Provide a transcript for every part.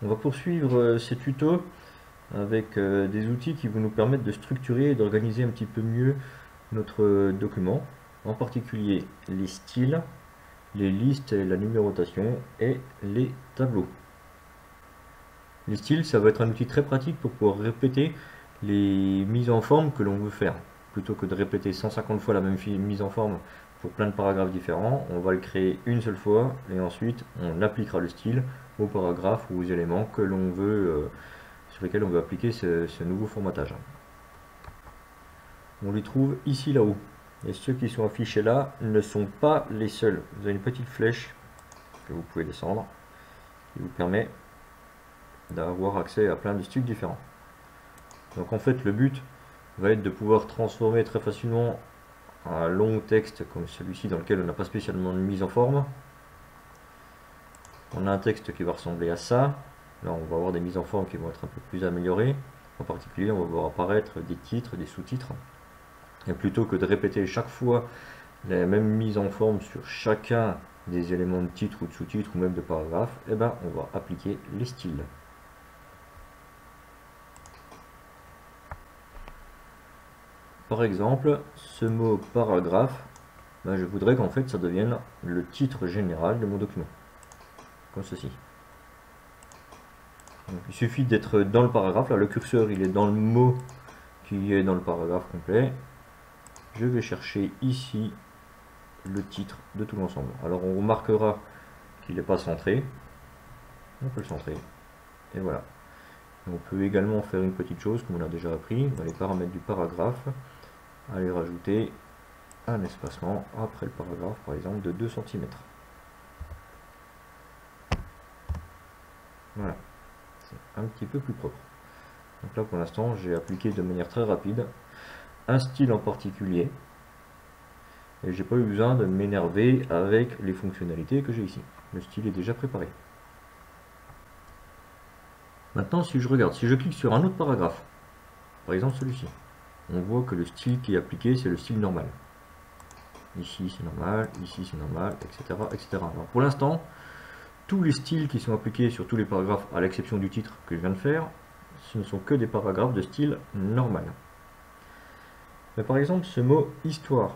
On va poursuivre ces tutos avec des outils qui vont nous permettre de structurer et d'organiser un petit peu mieux notre document, en particulier les styles, les listes et la numérotation et les tableaux. Les styles, ça va être un outil très pratique pour pouvoir répéter les mises en forme que l'on veut faire. Plutôt que de répéter 150 fois la même mise en forme pour plein de paragraphes différents, on va le créer une seule fois et ensuite on appliquera le style aux paragraphes ou aux éléments que l'on veut, sur lesquels on veut appliquer ce nouveau formatage. On les trouve ici là-haut. Et ceux qui sont affichés là ne sont pas les seuls. Vous avez une petite flèche que vous pouvez descendre qui vous permet d'avoir accès à plein de styles différents. Donc en fait le but va être de pouvoir transformer très facilement un long texte comme celui-ci dans lequel on n'a pas spécialement de mise en forme. On a un texte qui va ressembler à ça. Là on va avoir des mises en forme qui vont être un peu plus améliorées. En particulier on va voir apparaître des titres, des sous-titres. Et plutôt que de répéter chaque fois la même mise en forme sur chacun des éléments de titre ou de sous-titre ou même de paragraphe, eh ben, on va appliquer les styles. Par exemple, ce mot paragraphe, ben, je voudrais qu'en fait ça devienne le titre général de mon document. Comme ceci. Donc, il suffit d'être dans le paragraphe, là le curseur il est dans le mot qui est dans le paragraphe complet. Je vais chercher ici le titre de tout l'ensemble. Alors on remarquera qu'il n'est pas centré. On peut le centrer. Et voilà. On peut également faire une petite chose, comme on a déjà appris, dans les paramètres du paragraphe, aller rajouter un espacement après le paragraphe, par exemple, de 2 cm. Voilà. C'est un petit peu plus propre. Donc là, pour l'instant, j'ai appliqué de manière très rapide un style en particulier. Et j'ai pas eu besoin de m'énerver avec les fonctionnalités que j'ai ici. Le style est déjà préparé. Maintenant, si je regarde, si je clique sur un autre paragraphe, par exemple celui-ci, on voit que le style qui est appliqué, c'est le style normal. Ici c'est normal, ici c'est normal, etc., etc. Alors pour l'instant, tous les styles qui sont appliqués sur tous les paragraphes, à l'exception du titre que je viens de faire, ce ne sont que des paragraphes de style normal. Mais par exemple, ce mot histoire,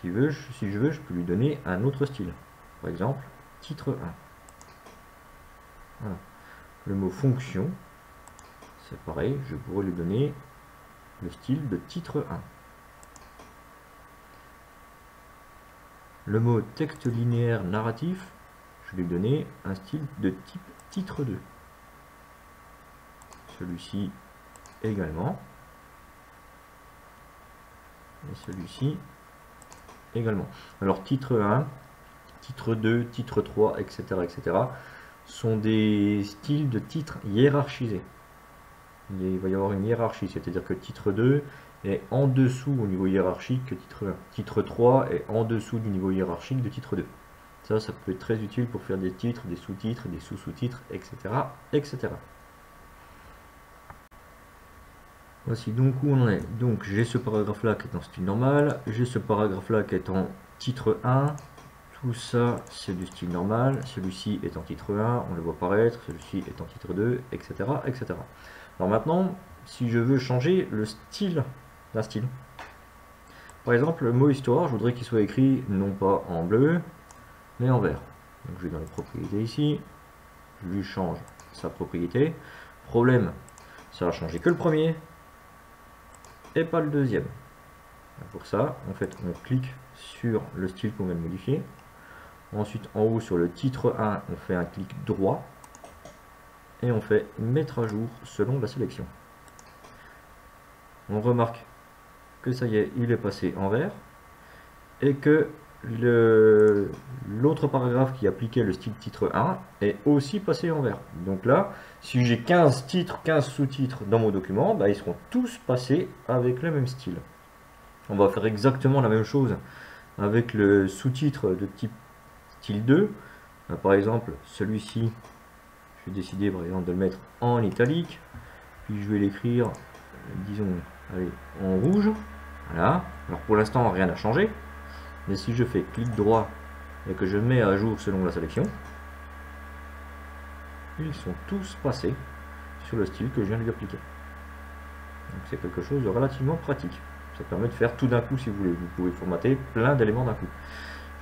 si je veux, je peux lui donner un autre style. Par exemple, titre 1. Voilà. Le mot fonction, c'est pareil, je pourrais lui donner le style de titre 1. Le mot texte linéaire narratif, je vais lui donner un style de type titre 2. Celui-ci également. Et celui-ci également. Alors titre 1, titre 2, titre 3, etc., etc. sont des styles de titres hiérarchisés. Il va y avoir une hiérarchie, c'est-à-dire que titre 2 est en dessous au niveau hiérarchique que titre 1. Titre 3 est en dessous du niveau hiérarchique de titre 2. Ça peut être très utile pour faire des titres, des sous-titres, des sous-sous-titres, etc., etc. Voici donc où on en est. Donc j'ai ce paragraphe-là qui est en style normal, j'ai ce paragraphe-là qui est en titre 1. Tout ça, c'est du style normal. Celui-ci est en titre 1, on le voit apparaître. Celui-ci est en titre 2, etc., etc. Alors maintenant, si je veux changer le style d'un style, par exemple, le mot histoire, je voudrais qu'il soit écrit non pas en bleu, mais en vert. Donc je vais dans les propriétés ici, je lui change sa propriété. Problème, ça va changer que le premier et pas le deuxième. Pour ça, en fait, on clique sur le style qu'on vient de modifier. Ensuite, en haut sur le titre 1, on fait un clic droit et on fait mettre à jour selon la sélection. On remarque que ça y est, il est passé en vert et que l'autre paragraphe qui appliquait le style titre 1 est aussi passé en vert. Donc là, si j'ai 15 titres, 15 sous-titres dans mon document, bah, ils seront tous passés avec le même style. On va faire exactement la même chose avec le sous-titre de type style 2. Par exemple, celui-ci, je vais décider par exemple de le mettre en italique, puis je vais l'écrire, disons, allez, en rouge. Voilà. Alors pour l'instant, rien n'a changé. Mais si je fais clic droit et que je mets à jour selon la sélection, ils sont tous passés sur le style que je viens de lui appliquer. Donc c'est quelque chose de relativement pratique. Ça permet de faire tout d'un coup si vous voulez. Vous pouvez formater plein d'éléments d'un coup.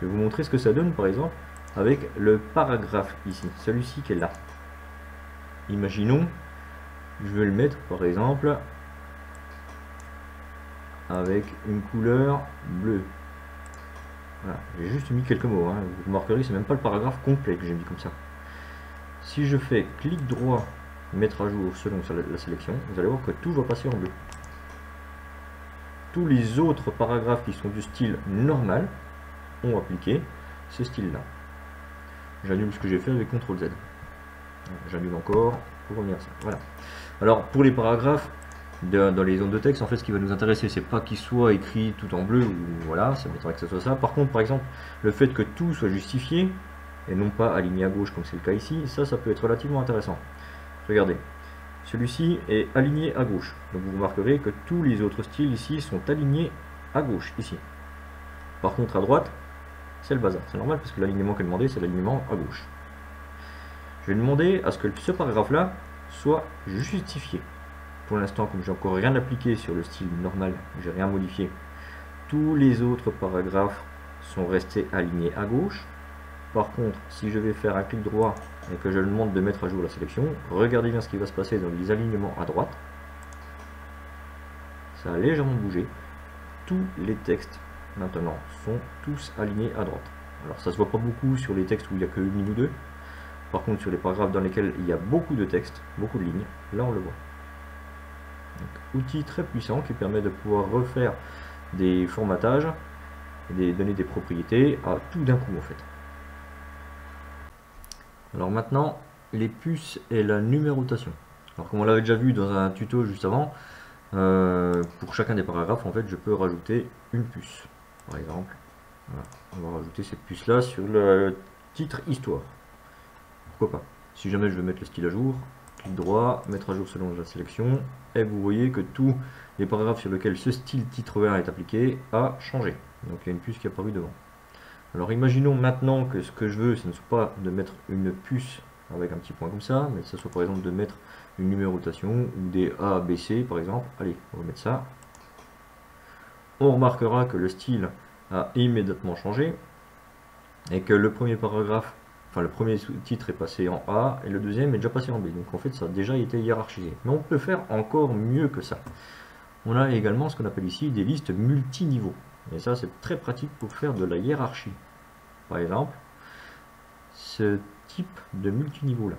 Je vais vous montrer ce que ça donne par exemple avec le paragraphe ici, celui-ci qui est là. Imaginons, je vais le mettre par exemple avec une couleur bleue. Voilà, j'ai juste mis quelques mots, hein. Vous remarquerez, c'est même pas le paragraphe complet que j'ai mis comme ça. Si je fais clic droit, mettre à jour selon la sélection, vous allez voir que tout va passer en bleu. Tous les autres paragraphes qui sont du style normal ont appliqué ce style-là. J'annule ce que j'ai fait avec CTRL Z. J'annule encore pour revenir à ça. Voilà. Alors pour les paragraphes, dans les zones de texte, en fait, ce qui va nous intéresser, c'est pas qu'ils soient écrits tout en bleu, ou voilà, ça m'étonnerait que ce soit ça. Par contre, par exemple, le fait que tout soit justifié, et non pas aligné à gauche comme c'est le cas ici, ça peut être relativement intéressant. Regardez, celui-ci est aligné à gauche. Donc vous remarquerez que tous les autres styles ici sont alignés à gauche, ici. Par contre, à droite, c'est le bazar. C'est normal, parce que l'alignement qui est demandé, c'est l'alignement à gauche. Je vais demander à ce que ce paragraphe-là soit justifié. Pour l'instant, comme j'ai encore rien appliqué sur le style normal, j'ai rien modifié, tous les autres paragraphes sont restés alignés à gauche. Par contre, si je vais faire un clic droit et que je demande de mettre à jour la sélection, regardez bien ce qui va se passer dans les alignements à droite. Ça a légèrement bougé. Tous les textes maintenant sont tous alignés à droite. Alors ça se voit pas beaucoup sur les textes où il n'y a que une ligne ou deux. Par contre, sur les paragraphes dans lesquels il y a beaucoup de texte, beaucoup de lignes, là on le voit. Donc, outil très puissant qui permet de pouvoir refaire des formatages et donner des propriétés à tout d'un coup en fait. Alors maintenant, les puces et la numérotation. Alors comme on l'avait déjà vu dans un tuto juste avant, pour chacun des paragraphes, en fait, je peux rajouter une puce. Par exemple, voilà, on va rajouter cette puce là sur le titre histoire. Pourquoi pas? Si jamais je veux mettre le style à jour, clic droit, mettre à jour selon la sélection, et vous voyez que tous les paragraphes sur lesquels ce style titre 1 est appliqué a changé. Donc il y a une puce qui est apparue devant. Alors imaginons maintenant que ce que je veux, ce ne soit pas de mettre une puce avec un petit point comme ça, mais que ce soit par exemple de mettre une numérotation ou des A, B, C par exemple. Allez, on va mettre ça. On remarquera que le style a immédiatement changé et que le premier paragraphe, enfin le premier titre est passé en A et le deuxième est déjà passé en B. Donc en fait ça a déjà été hiérarchisé. Mais on peut faire encore mieux que ça. On a également ce qu'on appelle ici des listes multiniveaux. Et ça c'est très pratique pour faire de la hiérarchie. Par exemple, ce type de multiniveau là.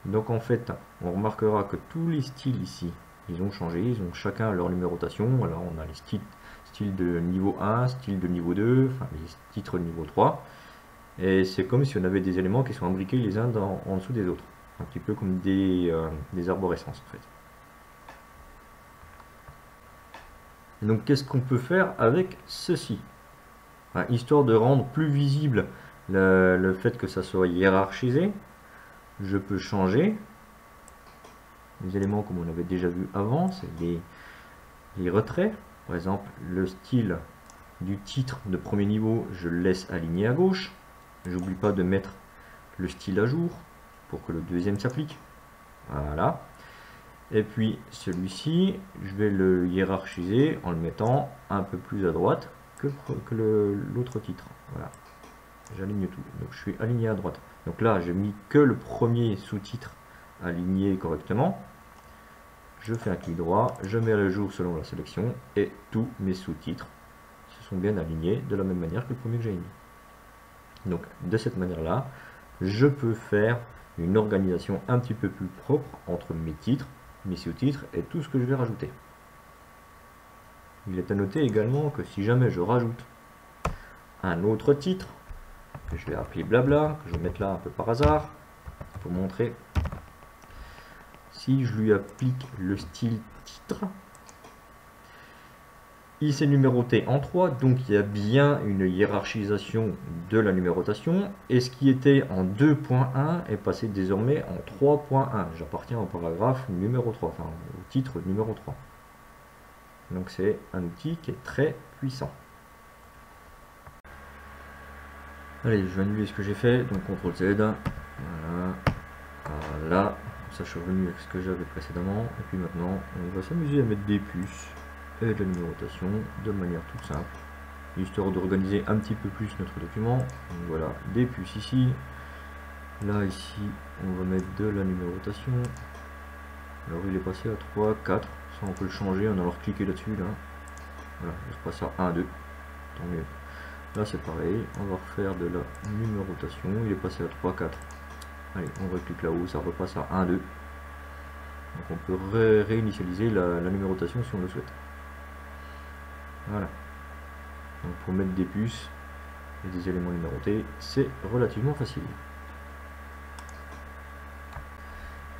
Donc en fait, on remarquera que tous les styles ici, ils ont changé, ils ont chacun leur numérotation. Alors on a les styles de niveau 1, style de niveau 2, enfin les titres de niveau 3. Et c'est comme si on avait des éléments qui sont imbriqués les uns en dessous des autres. Un petit peu comme des arborescences en fait. Donc qu'est-ce qu'on peut faire avec ceci? Enfin, histoire de rendre plus visible le fait que ça soit hiérarchisé, je peux changer les éléments comme on avait déjà vu avant, c'est les retraits. Par exemple, le style du titre de premier niveau, je le laisse aligné à gauche. J'oublie pas de mettre le style à jour pour que le deuxième s'applique. Voilà. Et puis celui-ci, je vais le hiérarchiser en le mettant un peu plus à droite que l'autre titre. Voilà. J'aligne tout. Donc je suis aligné à droite. Donc là, j'ai mis que le premier sous-titre aligné correctement. Je fais un clic droit, je mets à le jour selon la sélection et tous mes sous-titres se sont bien alignés de la même manière que le premier que j'ai mis. Donc de cette manière-là, je peux faire une organisation un petit peu plus propre entre mes titres, mes sous-titres et tout ce que je vais rajouter. Il est à noter également que si jamais je rajoute un autre titre, que je vais appeler blabla, que je vais mettre là un peu par hasard, pour montrer, si je lui applique le style titre, il s'est numéroté en 3, donc il y a bien une hiérarchisation de la numérotation, et ce qui était en 2.1 est passé désormais en 3.1. J'appartiens au paragraphe numéro 3, enfin au titre numéro 3. Donc c'est un outil qui est très puissant. Allez, je vais annuler ce que j'ai fait, donc CTRL Z, voilà, voilà, ça je suis revenu avec ce que j'avais précédemment, et puis maintenant on va s'amuser à mettre des puces et de la numérotation de manière toute simple, histoire d'organiser un petit peu plus notre document. Donc voilà, des puces ici, là ici on va mettre de la numérotation, alors il est passé à 3, 4, ça on peut le changer, on a alors cliqué là-dessus, là, voilà, il repasse à 1, 2, tant mieux. Là c'est pareil, on va refaire de la numérotation, il est passé à 3, 4. Allez, on reclique là-haut, ça repasse à 1, 2. Donc on peut réinitialiser la numérotation si on le souhaite. Voilà. Donc pour mettre des puces et des éléments numérotés, c'est relativement facile.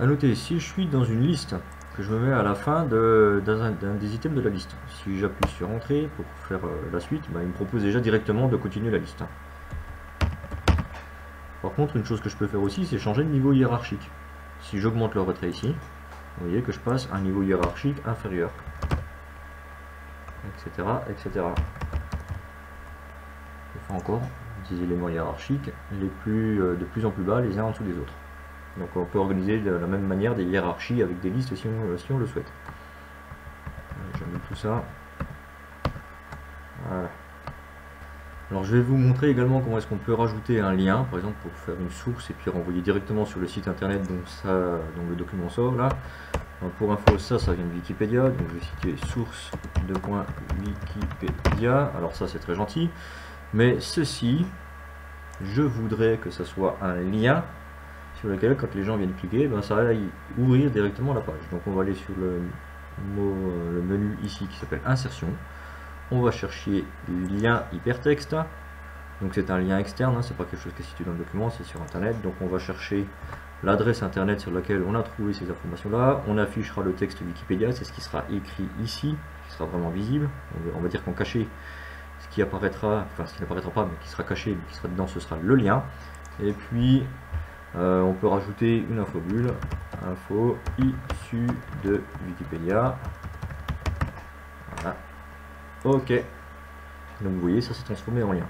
A noter, si je suis dans une liste, que je me mets à la fin d'un des items de la liste, si j'appuie sur Entrée pour faire la suite, bah, il me propose déjà directement de continuer la liste. Par contre, une chose que je peux faire aussi, c'est changer de niveau hiérarchique. Si j'augmente le retrait ici, vous voyez que je passe à un niveau hiérarchique inférieur, etc., etc. Je fais encore des éléments hiérarchiques de plus en plus bas, les uns en dessous des autres. Donc on peut organiser de la même manière des hiérarchies avec des listes si on le souhaite. J'annule tout ça. Voilà. Alors je vais vous montrer également comment est-ce qu'on peut rajouter un lien, par exemple pour faire une source et puis renvoyer directement sur le site internet dont le document sort là. Alors pour info, ça vient de Wikipédia, donc je vais citer source de Wikipédia. Alors ça c'est très gentil, mais ceci, je voudrais que ça soit un lien sur lequel quand les gens viennent cliquer, ben, ça va ouvrir directement la page. Donc on va aller sur le menu ici qui s'appelle insertion. On va chercher lien hypertexte. Donc c'est un lien externe, hein, c'est pas quelque chose qui est situé dans le document, c'est sur internet. Donc on va chercher l'adresse internet sur laquelle on a trouvé ces informations là. On affichera le texte Wikipédia, c'est ce qui sera écrit ici, qui sera vraiment visible. On va dire qu'en caché, ce qui apparaîtra, enfin ce qui n'apparaîtra pas, mais qui sera caché, mais qui sera dedans, ce sera le lien. Et puis on peut rajouter une infobulle, info issue de Wikipédia. Voilà. Ok. Donc vous voyez, ça s'est transformé en lien.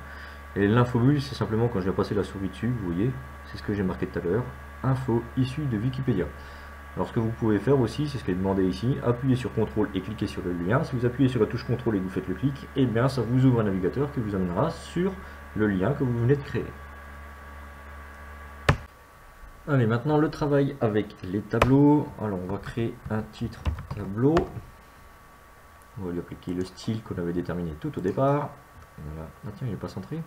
Et l'infobulle, c'est simplement quand je vais passer la souris dessus, vous voyez, c'est ce que j'ai marqué tout à l'heure, info issue de Wikipédia. Alors ce que vous pouvez faire aussi, c'est ce qui est demandé ici, appuyez sur CTRL et cliquez sur le lien. Si vous appuyez sur la touche CTRL et que vous faites le clic, et bien ça vous ouvre un navigateur qui vous amènera sur le lien que vous venez de créer. Allez, maintenant le travail avec les tableaux. Alors on va créer un titre tableau. On va lui appliquer le style qu'on avait déterminé tout au départ. Voilà. Ah tiens, il n'est pas centré.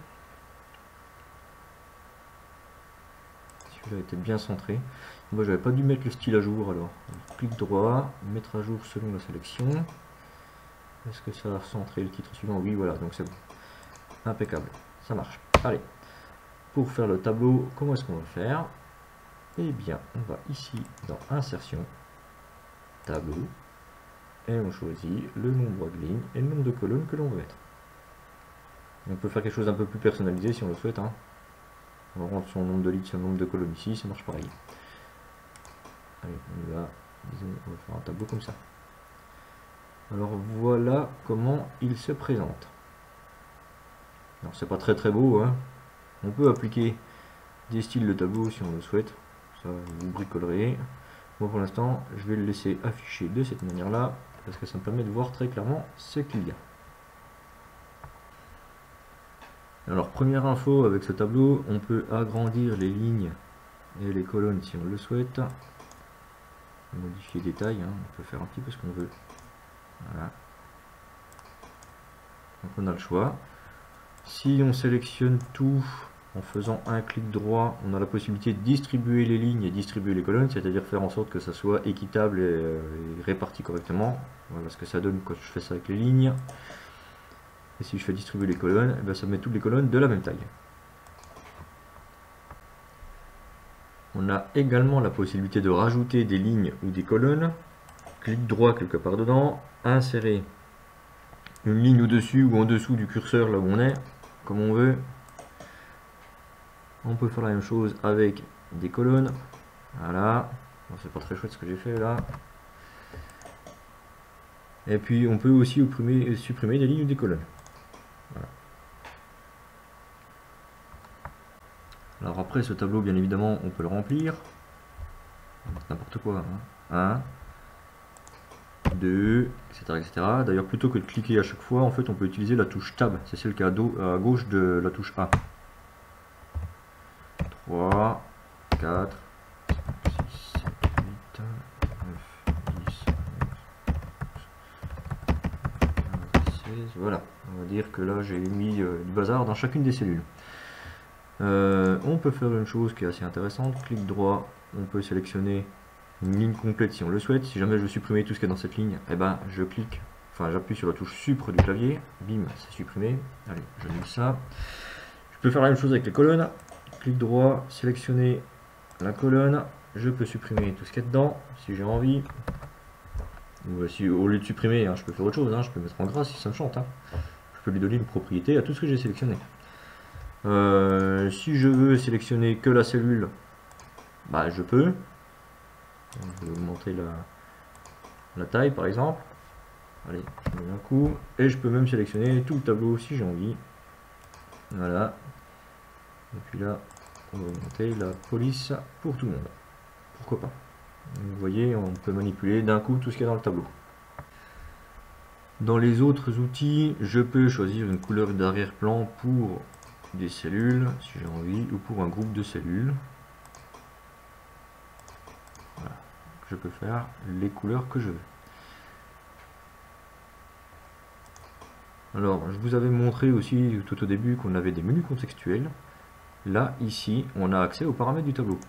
Celui-là était bien centré. Moi, j'avais pas dû mettre le style à jour alors. Clic droit, mettre à jour selon la sélection. Est-ce que ça a centré le titre suivant? Oui, voilà, donc c'est bon. Impeccable, ça marche. Allez, pour faire le tableau, comment est-ce qu'on va le faire? Eh bien, on va ici dans Insertion, Tableau, et on choisit le nombre de lignes et le nombre de colonnes que l'on veut mettre. On peut faire quelque chose d'un peu plus personnalisé si on le souhaite. Hein. On rentre son nombre de lignes, son nombre de colonnes ici, ça marche pareil. Allez, on y va. Disons, on va faire un tableau comme ça. Alors voilà comment il se présente. Alors c'est pas très très beau, hein. On peut appliquer des styles de tableau si on le souhaite. Ça, vous bricolerez. Moi pour l'instant, je vais le laisser afficher de cette manière-là, parce que ça me permet de voir très clairement ce qu'il y a. Alors première info avec ce tableau, on peut agrandir les lignes et les colonnes si on le souhaite. Modifier des tailles, hein. On peut faire un petit peu ce qu'on veut. Voilà. Donc on a le choix. Si on sélectionne tout en faisant un clic droit, on a la possibilité de distribuer les lignes et distribuer les colonnes, c'est-à-dire faire en sorte que ça soit équitable et réparti correctement. Voilà ce que ça donne quand je fais ça avec les lignes. Et si je fais distribuer les colonnes, eh bien, ça met toutes les colonnes de la même taille. On a également la possibilité de rajouter des lignes ou des colonnes. Clic droit quelque part dedans, insérer une ligne au-dessus ou en dessous du curseur là où on est, comme on veut. On peut faire la même chose avec des colonnes. Voilà. Bon, c'est pas très chouette ce que j'ai fait là. Et puis on peut aussi supprimer des lignes ou des colonnes. Voilà. Alors après, ce tableau, bien évidemment, on peut le remplir. N'importe quoi. Hein. 1, 2, etc. etc. D'ailleurs, plutôt que de cliquer à chaque fois, en fait, on peut utiliser la touche Tab. C'est celle qui est à gauche de la touche A. 3, 4, 5, 6, 7, 8, 9, 10, 11, 15, 16. Voilà. On va dire que là, j'ai mis du bazar dans chacune des cellules. On peut faire une chose qui est assez intéressante. Clic droit, on peut sélectionner une ligne complète si on le souhaite. Si jamais je veux supprimer tout ce qui est dans cette ligne, eh ben, je clique, enfin j'appuie sur la touche Supr du clavier, bim, c'est supprimé. Allez, j'annule ça. Je peux faire la même chose avec les colonnes. Clic droit, sélectionner la colonne. Je peux supprimer tout ce qui est dedans si j'ai envie. Ou si au lieu de supprimer, hein, je peux faire autre chose. Hein, je peux mettre en gras si ça me chante. Hein. Je peux lui donner une propriété à tout ce que j'ai sélectionné. Si je veux sélectionner que la cellule, bah je peux. Je vais augmenter la taille par exemple. Allez, je mets un coup. Et je peux même sélectionner tout le tableau si j'ai envie. Voilà. Et puis là, on va augmenter la police pour tout le monde. Pourquoi pas. Vous voyez, on peut manipuler d'un coup tout ce qu'il y a dans le tableau. Dans les autres outils, je peux choisir une couleur d'arrière-plan pour des cellules, si j'ai envie, ou pour un groupe de cellules. Voilà. Je peux faire les couleurs que je veux. Alors, je vous avais montré aussi tout au début qu'on avait des menus contextuels. Là, ici, on a accès aux paramètres du tableau.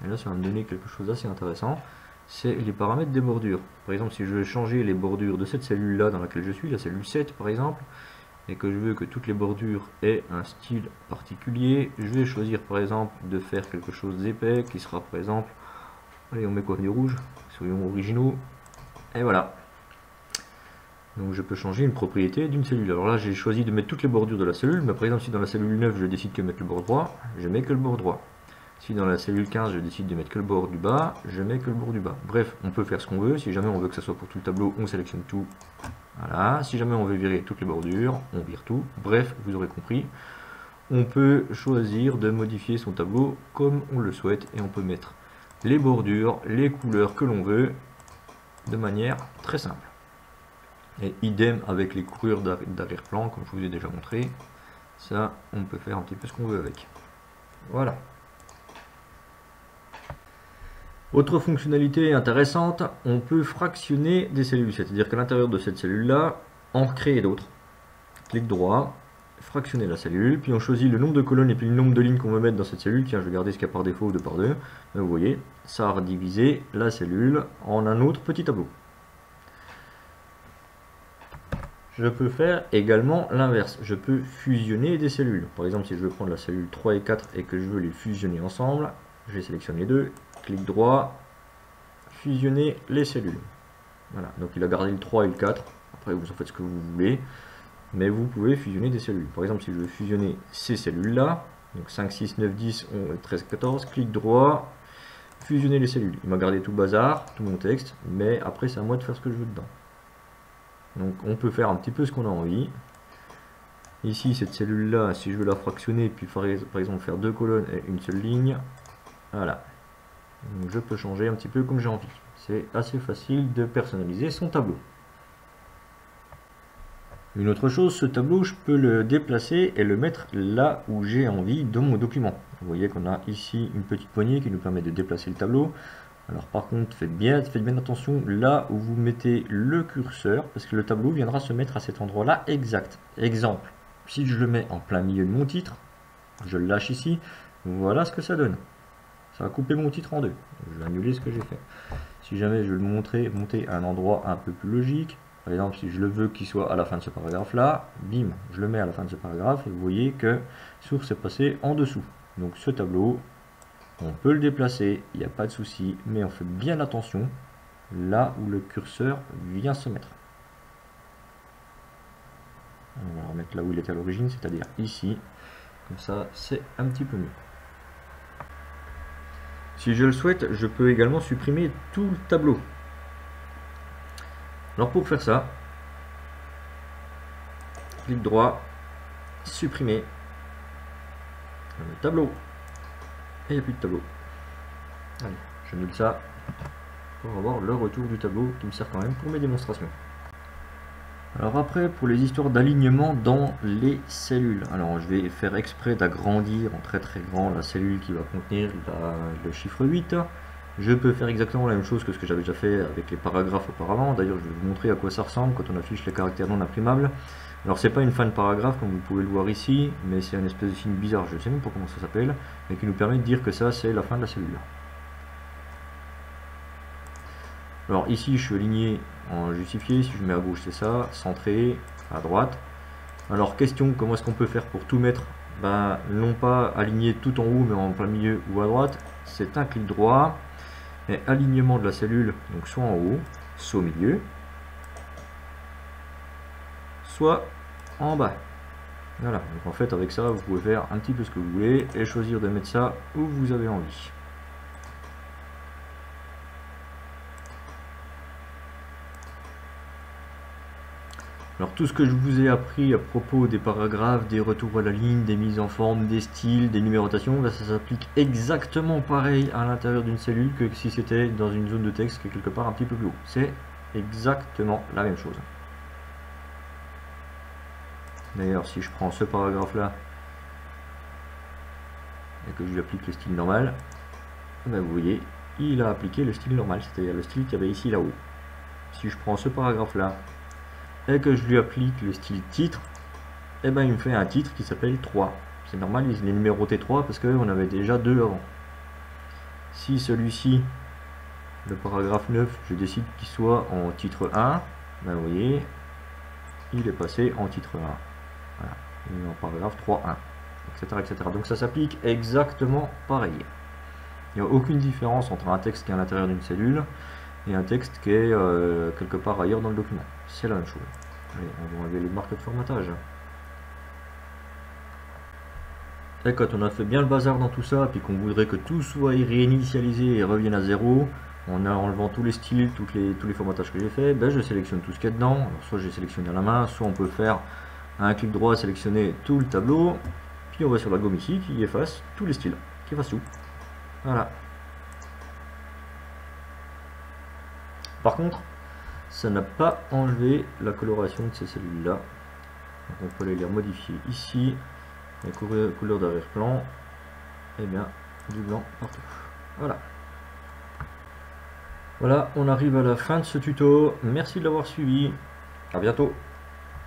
Et là, ça va me donner quelque chose d'assez intéressant. C'est les paramètres des bordures. Par exemple, si je veux changer les bordures de cette cellule-là dans laquelle je suis, la cellule 7 par exemple, et que je veux que toutes les bordures aient un style particulier, je vais choisir par exemple de faire quelque chose d'épais qui sera par exemple, allez on met quoi, du rouge, soyons originaux, et voilà. Donc je peux changer une propriété d'une cellule. Alors là j'ai choisi de mettre toutes les bordures de la cellule, mais par exemple si dans la cellule 9 je décide de mettre le bord droit, je mets que le bord droit. Si dans la cellule 15 je décide de mettre que le bord du bas, je mets que le bord du bas. Bref, on peut faire ce qu'on veut, si jamais on veut que ça soit pour tout le tableau, on sélectionne tout. Voilà, si jamais on veut virer toutes les bordures, on vire tout. Bref, vous aurez compris. On peut choisir de modifier son tableau comme on le souhaite et on peut mettre les bordures, les couleurs que l'on veut de manière très simple. Et idem avec les couleurs d'arrière-plan, comme je vous ai déjà montré. Ça, on peut faire un petit peu ce qu'on veut avec. Voilà. Autre fonctionnalité intéressante, on peut fractionner des cellules, c'est-à-dire qu'à l'intérieur de cette cellule-là, en créer d'autres. Clic droit, fractionner la cellule, puis on choisit le nombre de colonnes et puis le nombre de lignes qu'on veut mettre dans cette cellule. Tiens, je vais garder ce qu'il y a par défaut, 2 par 2. Vous voyez, ça a redivisé la cellule en un autre petit tableau. Je peux faire également l'inverse, je peux fusionner des cellules. Par exemple, si je veux prendre la cellule 3 et 4 et que je veux les fusionner ensemble, je sélectionne les deux. Clic droit, fusionner les cellules. Voilà, donc il a gardé le 3 et le 4. Après, vous en faites ce que vous voulez. Mais vous pouvez fusionner des cellules. Par exemple, si je veux fusionner ces cellules-là, donc 5, 6, 9, 10, 11, 13, 14, clic droit, fusionner les cellules. Il m'a gardé tout le bazar, tout mon texte, mais après, c'est à moi de faire ce que je veux dedans. Donc, on peut faire un petit peu ce qu'on a envie. Ici, cette cellule-là, si je veux la fractionner, puis par exemple faire 2 colonnes et une seule ligne, voilà. Donc je peux changer un petit peu comme j'ai envie. C'est assez facile de personnaliser son tableau. Une autre chose, ce tableau, je peux le déplacer et le mettre là où j'ai envie dans mon document. Vous voyez qu'on a ici une petite poignée qui nous permet de déplacer le tableau. Alors par contre, faites bien attention là où vous mettez le curseur, parce que le tableau viendra se mettre à cet endroit-là exact. Exemple, si je le mets en plein milieu de mon titre, je le lâche ici, voilà ce que ça donne. Ça va couper mon titre en deux. Je vais annuler ce que j'ai fait. Si jamais je veux le monter à un endroit un peu plus logique, par exemple si je le veux qu'il soit à la fin de ce paragraphe là, bim, je le mets à la fin de ce paragraphe et vous voyez que source est passée en dessous. Donc ce tableau, on peut le déplacer, il n'y a pas de souci, mais on fait bien attention là où le curseur vient se mettre. On va le remettre là où il était à l'origine, c'est-à-dire ici. Comme ça, c'est un petit peu mieux. Si je le souhaite, je peux également supprimer tout le tableau. Alors pour faire ça, clic droit, supprimer le tableau. il n'y a plus de tableau. Allez, j'annule ça pour avoir le retour du tableau qui me sert quand même pour mes démonstrations. Alors après, pour les histoires d'alignement dans les cellules, alors je vais faire exprès d'agrandir en très très grand la cellule qui va contenir le chiffre 8. Je peux faire exactement la même chose que ce que j'avais déjà fait avec les paragraphes auparavant. D'ailleurs, je vais vous montrer à quoi ça ressemble quand on affiche les caractères non imprimables. Alors c'est pas une fin de paragraphe comme vous pouvez le voir ici, mais c'est un espèce de signe bizarre, je ne sais même pas comment ça s'appelle, mais qui nous permet de dire que ça c'est la fin de la cellule. Alors ici je suis aligné en justifié, si je mets à gauche c'est ça, centré, à droite. Alors question, comment est-ce qu'on peut faire pour tout mettre? Ben, non pas aligné tout en haut mais en plein milieu ou à droite, c'est un clic droit, et alignement de la cellule, donc soit en haut, soit au milieu, soit en bas. Voilà, donc en fait avec ça vous pouvez faire un petit peu ce que vous voulez et choisir de mettre ça où vous avez envie. Alors tout ce que je vous ai appris à propos des paragraphes, des retours à la ligne, des mises en forme, des styles, des numérotations, ça s'applique exactement pareil à l'intérieur d'une cellule que si c'était dans une zone de texte qui est quelque part un petit peu plus haut. C'est exactement la même chose. D'ailleurs, si je prends ce paragraphe-là et que je lui applique le style normal, ben vous voyez, il a appliqué le style normal, c'est-à-dire le style qu'il y avait ici là-haut. Si je prends ce paragraphe-là et que je lui applique le style titre, et ben il me fait un titre qui s'appelle 3. C'est normal, il est numéroté 3 parce qu'on avait déjà 2 avant. Si celui-ci, le paragraphe 9, je décide qu'il soit en titre 1, ben vous voyez, il est passé en titre 1. Voilà, il est en paragraphe 3.1, etc., etc. Donc ça s'applique exactement pareil. Il n'y a aucune différence entre un texte qui est à l'intérieur d'une cellule et un texte qui est quelque part ailleurs dans le document. C'est la même chose. Allez, on va enlever les marques de formatage. Et quand on a fait bien le bazar dans tout ça, puis qu'on voudrait que tout soit réinitialisé et revienne à zéro, en enlevant tous les styles, tous les formatages que j'ai fait, ben je sélectionne tout ce qu'il y a dedans. Alors, soit j'ai sélectionné à la main, soit on peut faire un clic droit, sélectionner tout le tableau, puis on va sur la gomme ici qui efface tous les styles, qui efface tout. Voilà. Par contre, ça n'a pas enlevé la coloration de ces cellules-là. Donc on peut aller les modifier ici. La couleur d'arrière-plan, et bien du blanc partout. Voilà. Voilà, on arrive à la fin de ce tuto. Merci de l'avoir suivi. À bientôt.